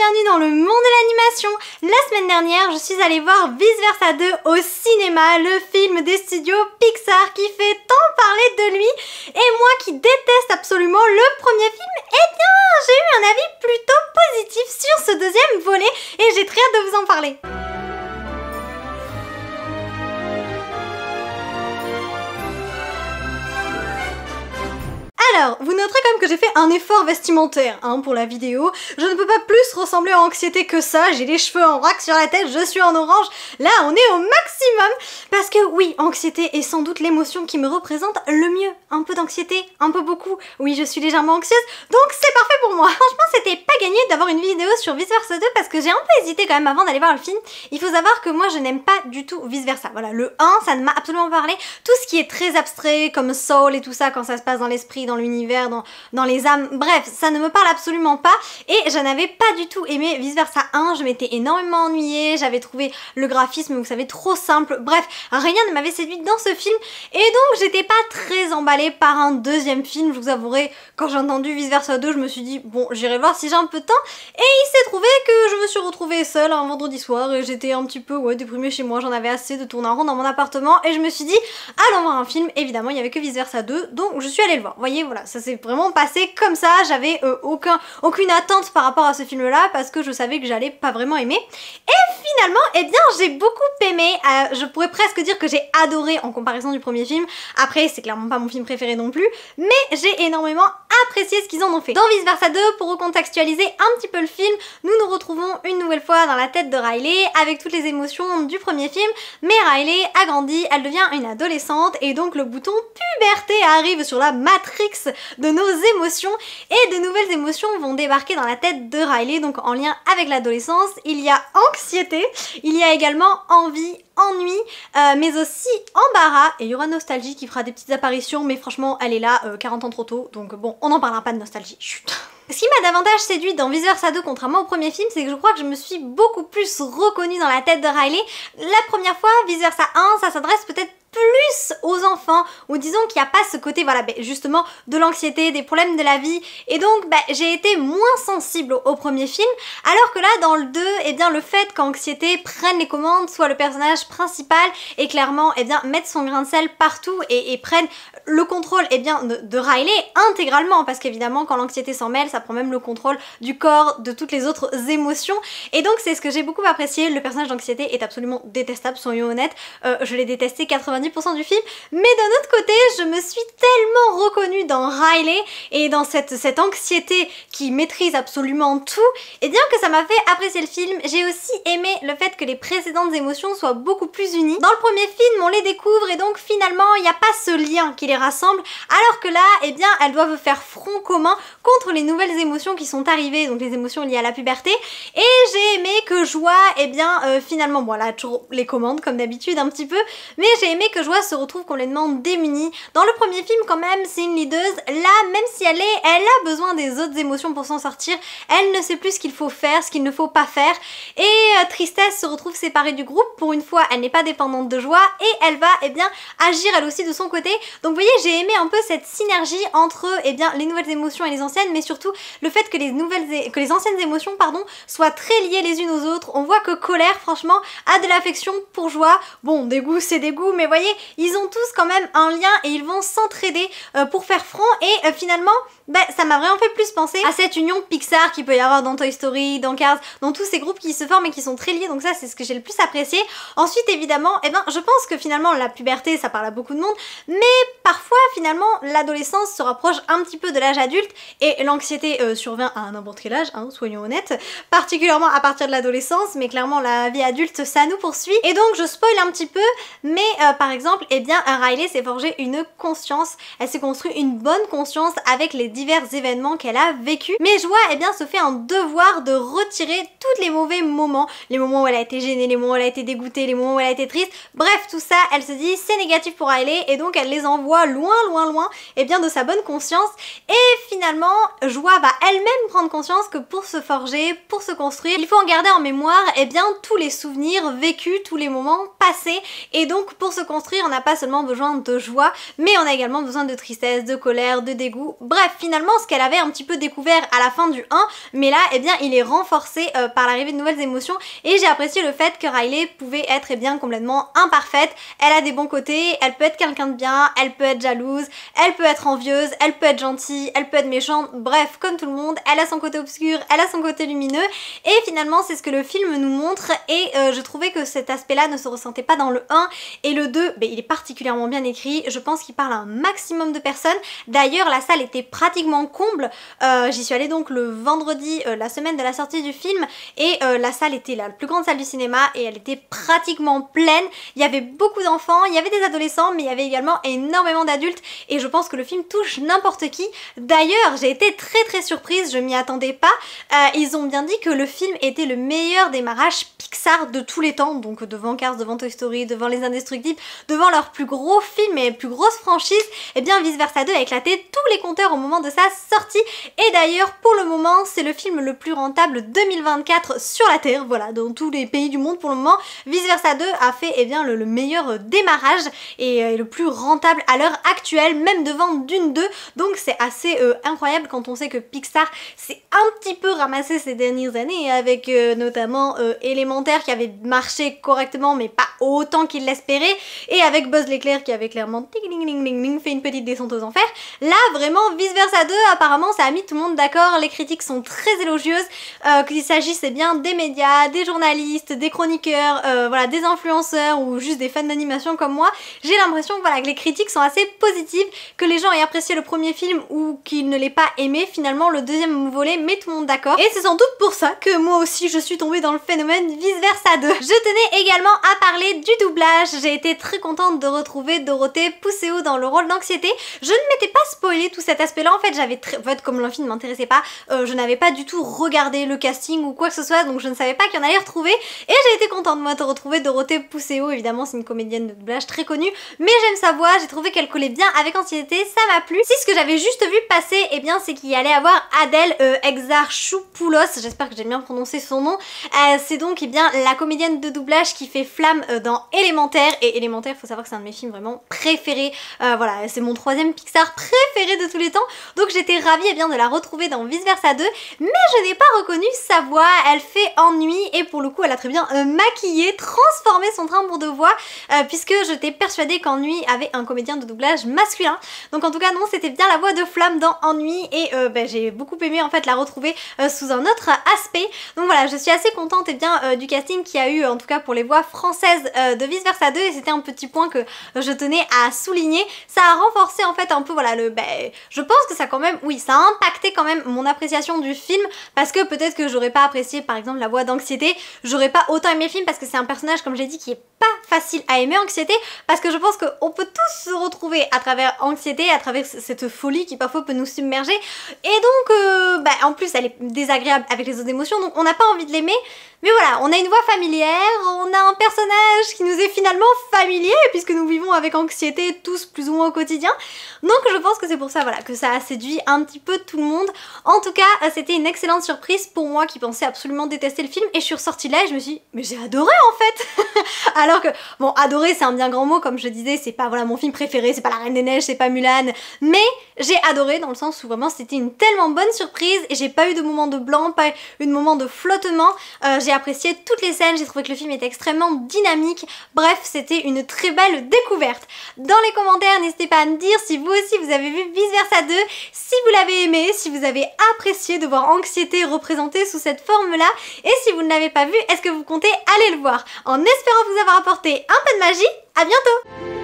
bienvenue dans le monde de l'animation. La semaine dernière, je suis allée voir Vice Versa 2 au cinéma, le film des studios Pixar qui fait tant parler de lui. Et moi qui déteste absolument le premier film, eh bien j'ai eu un avis plutôt positif sur ce deuxième volet et j'ai très hâte de vous en parler. Alors, vous noterez quand même que j'ai fait un effort vestimentaire pour la vidéo. Je ne peux pas plus ressembler à Anxiété que ça. J'ai les cheveux en vrac sur la tête, je suis en orange. Là, on est au maximum. Parce que oui, Anxiété est sans doute l'émotion qui me représente le mieux. Un peu d'anxiété, un peu beaucoup. Oui, je suis légèrement anxieuse, donc c'est parfait pour moi. Franchement, c'était pas gagné d'avoir une vidéo sur Vice Versa 2 parce que j'ai un peu hésité quand même avant d'aller voir le film. Il faut savoir que moi, je n'aime pas du tout Vice Versa. Voilà, le 1, ça ne m'a absolument pas parlé. Tout ce qui est très abstrait, comme Soul et tout ça, quand ça se passe dans l'esprit, dans l'univers, dans les âmes, bref, ça ne me parle absolument pas et je n'avais pas du tout aimé Vice Versa 1, je m'étais énormément ennuyée, j'avais trouvé le graphisme, vous savez, trop simple, bref, rien ne m'avait séduite dans ce film et donc j'étais pas très emballée par un deuxième film, je vous avouerai, quand j'ai entendu Vice Versa 2, je me suis dit, bon, j'irai voir si j'ai un peu de temps et il s'est trouvé que je me suis retrouvée seule un vendredi soir et j'étais un petit peu, déprimée chez moi, j'en avais assez de tourner en rond dans mon appartement et je me suis dit, allons voir un film, évidemment, il n'y avait que Vice Versa 2, donc je suis allée le voir, vous voyez, voilà, ça s'est vraiment passé comme ça, j'avais aucune attente par rapport à ce film là parce que je savais que j'allais pas vraiment aimer et finalement eh bien j'ai beaucoup aimé, je pourrais presque dire que j'ai adoré en comparaison du premier film. Après c'est clairement pas mon film préféré non plus mais j'ai énormément apprécié ce qu'ils en ont fait. Dans Vice Versa 2, pour recontextualiser un petit peu le film, nous nous retrouvons une nouvelle fois dans la tête de Riley avec toutes les émotions du premier film, mais Riley a grandi, elle devient une adolescente et donc le bouton puberté arrive sur la matrix de nos émotions et de nouvelles émotions vont débarquer dans la tête de Riley, donc en lien avec l'adolescence. Il y a anxiété, il y a également envie, ennui, mais aussi embarras et il y aura nostalgie qui fera des petites apparitions mais franchement elle est là 40 ans trop tôt donc bon on n'en parlera pas de nostalgie, chut. Ce qui m'a davantage séduit dans Vice Versa 2 contrairement au premier film, c'est que je crois que je me suis beaucoup plus reconnue dans la tête de Riley. La première fois, Vice Versa 1, ça s'adresse peut-être plus aux enfants, ou disons qu'il n'y a pas ce côté, voilà, justement, de l'anxiété, des problèmes de la vie, et donc j'ai été moins sensible au premier film, alors que là, dans le 2, eh bien, le fait qu'Anxiété prenne les commandes, soit le personnage principal, et clairement, eh bien, mettre son grain de sel partout, et prenne le contrôle, eh bien, de Riley intégralement, parce qu'évidemment, quand l'anxiété s'en mêle, ça prend même le contrôle du corps, de toutes les autres émotions, et donc c'est ce que j'ai beaucoup apprécié. Le personnage d'Anxiété est absolument détestable, soyons honnêtes, je l'ai détesté 90% du film, mais d'un autre côté je me suis tellement reconnue dans Riley et dans cette anxiété qui maîtrise absolument tout, et bien que ça m'a fait apprécier le film. J'ai aussi aimé le fait que les précédentes émotions soient beaucoup plus unies. Dans le premier film on les découvre et donc finalement il n'y a pas ce lien qui les rassemble, alors que là eh bien elles doivent faire front commun contre les nouvelles émotions qui sont arrivées, donc les émotions liées à la puberté, et j'ai aimé que Joie eh bien finalement, bon là toujours les commandes comme d'habitude un petit peu, mais j'ai aimé que Joie se retrouve complètement démunie. Dans le premier film quand même c'est une leaduse, là même si elle a besoin des autres émotions pour s'en sortir, elle ne sait plus ce qu'il faut faire, ce qu'il ne faut pas faire, et Tristesse se retrouve séparée du groupe, pour une fois elle n'est pas dépendante de Joie et elle va eh bien agir elle aussi de son côté, donc vous voyez j'ai aimé un peu cette synergie entre eh bien les nouvelles émotions et les anciennes, mais surtout le fait que les anciennes émotions pardon soient très liées les unes aux autres. On voit que Colère franchement a de l'affection pour Joie, bon des goûts c'est des goûts mais voyez ils ont tous quand même un lien et ils vont s'entraider pour faire front et finalement ça m'a vraiment fait plus penser à cette union Pixar qu'il peut y avoir dans Toy Story, dans Cars, dans tous ces groupes qui se forment et qui sont très liés, donc ça c'est ce que j'ai le plus apprécié. Ensuite évidemment, eh ben, je pense que finalement la puberté ça parle à beaucoup de monde, mais parfois finalement l'adolescence se rapproche un petit peu de l'âge adulte et l'anxiété survient à n'importe quel âge, soyons honnêtes, particulièrement à partir de l'adolescence, mais clairement la vie adulte ça nous poursuit, et donc je spoil un petit peu, mais par exemple, eh bien Riley s'est forgé une conscience, elle s'est construit une bonne conscience avec les divers événements qu'elle a vécu, mais Joie eh bien se fait un devoir de retirer tous les mauvais moments, les moments où elle a été gênée, les moments où elle a été dégoûtée, les moments où elle a été triste, bref tout ça elle se dit c'est négatif pour Riley et donc elle les envoie Joie loin et bien de sa bonne conscience, et finalement Joie va elle-même prendre conscience que pour se forger, pour se construire, il faut en garder en mémoire et bien tous les souvenirs vécus, tous les moments passés, et donc pour se construire on n'a pas seulement besoin de joie, mais on a également besoin de tristesse, de colère, de dégoût, bref finalement ce qu'elle avait un petit peu découvert à la fin du 1, mais là eh bien il est renforcé par l'arrivée de nouvelles émotions, et j'ai apprécié le fait que Riley pouvait être eh bien complètement imparfaite, elle a des bons côtés, elle peut être quelqu'un de bien, elle peut être jalouse, elle peut être envieuse, elle peut être gentille, elle peut être méchante, bref comme tout le monde, elle a son côté obscur, elle a son côté lumineux, et finalement c'est ce que le film nous montre, et je trouvais que cet aspect là ne se ressentait pas dans le 1, et le 2 il est particulièrement bien écrit, je pense qu'il parle à un maximum de personnes, d'ailleurs la salle était pratiquement comble, j'y suis allée donc le vendredi, la semaine de la sortie du film, et la salle était la plus grande salle du cinéma et elle était pratiquement pleine, il y avait beaucoup d'enfants, il y avait des adolescents, mais il y avait également énormément d'adultes, et je pense que le film touche n'importe qui. D'ailleurs j'ai été très surprise, je m'y attendais pas, ils ont bien dit que le film était le meilleur démarrage Pixar de tous les temps, donc devant Cars, devant Toy Story, devant Les Indestructibles, devant leurs plus gros films et plus grosses franchises, et bien Vice Versa 2 a éclaté tous les compteurs au moment de sa sortie, et d'ailleurs pour le moment c'est le film le plus rentable 2024 sur la Terre, voilà, dans tous les pays du monde pour le moment, Vice Versa 2 a fait eh bien, le meilleur démarrage et le plus rentable à l'heure actuelle, même devant Dune 2, donc c'est assez incroyable quand on sait que Pixar s'est un petit peu ramassé ces dernières années avec notamment Élémentaire qui avait marché correctement mais pas autant qu'il l'espérait, et avec Buzz l'éclair qui avait clairement fait une petite descente aux enfers. Là vraiment Vice Versa 2 apparemment ça a mis tout le monde d'accord, les critiques sont très élogieuses, qu'il s'agisse bien des médias, des journalistes, des chroniqueurs, voilà, des influenceurs ou juste des fans d'animation comme moi. J'ai l'impression voilà, que les critiques sont assez positives, que les gens aient apprécié le premier film ou qu'ils ne l'aient pas aimé, finalement le deuxième volet met tout le monde d'accord, et c'est sans doute pour ça que moi aussi je suis tombée dans le phénomène Vice Versa 2. Je tenais également à parler du doublage, j'ai été très contente de retrouver Dorothée Pousseau dans le rôle d'Anxiété. Je ne m'étais pas spoilé tout cet aspect là, en fait j'avais en fait comme le film ne m'intéressait pas, je n'avais pas du tout regardé le casting ou quoi que ce soit, donc je ne savais pas qu'il y en allait retrouver, et j'ai été contente moi de retrouver Dorothée Pousseau. Évidemment c'est une comédienne de doublage très connue, mais j'aime sa voix, j'ai trouvé qu'elle collait bien avec Anxiété, ça m'a plu. Si ce que j'avais juste vu passer, eh bien c'est qu'il y allait avoir Adèle Exarchopoulos, j'espère que j'ai bien prononcé son nom, c'est donc eh bien la comédienne de doublage qui fait Flamme dans Élémentaire, et Élémentaire faut savoir que c'est un de mes films vraiment préférés, voilà c'est mon troisième Pixar préféré de tous les temps, donc j'étais ravie eh bien de la retrouver dans Vice Versa 2, mais je n'ai pas reconnu sa voix, elle fait ennui, et pour le coup elle a très bien maquillé, transformé son timbre de voix, puisque j'étais persuadée qu'Ennui avait un comédien de doublage masculin, donc en tout cas non, c'était bien la voix de Flamme dans Ennui, et j'ai beaucoup aimé en fait la retrouver sous un autre aspect, donc voilà je suis assez contente eh bien, du casting qu'il y a eu en tout cas pour les voix françaises de Vice Versa 2, et c'était un petit point que je tenais à souligner, ça a renforcé en fait un peu voilà je pense que ça quand même, oui ça a impacté quand même mon appréciation du film, parce que peut-être que j'aurais pas apprécié par exemple la voix d'Anxiété, j'aurais pas autant aimé le film parce que c'est un personnage comme j'ai dit qui est pas facile à aimer, Anxiété, parce que je pense qu'on peut tous se retrouver à travers Anxiété, à travers cette folie qui parfois peut nous submerger, et donc en plus elle est désagréable avec les autres émotions, donc on n'a pas envie de l'aimer, mais voilà, on a une voix familière, on a un personnage qui nous est finalement familier puisque nous vivons avec Anxiété tous plus ou moins au quotidien, donc je pense que c'est pour ça voilà que ça a séduit un petit peu tout le monde. En tout cas c'était une excellente surprise pour moi qui pensais absolument détester le film, et je suis ressortie là et je me suis dit mais j'ai adoré en fait alors que bon, adorer c'est un bien grand mot, comme je disais c'est pas voilà mon film préféré, c'est pas La Reine des Neiges, c'est pas Mulan, mais j'ai adoré dans le sens où vraiment c'était une tellement bonne surprise et j'ai pas eu de moment de blanc, pas eu de moment de flottement, j'ai apprécié toutes les scènes, j'ai trouvé que le film était extrêmement dynamique, bref c'était une très belle découverte. Dans les commentaires n'hésitez pas à me dire si vous aussi vous avez vu Vice Versa 2, si vous l'avez aimé, si vous avez apprécié de voir Anxiété représentée sous cette forme là, et si vous ne l'avez pas vu, est-ce que vous comptez aller le voir? En espérant vous avoir apporté un peu de magie, à bientôt!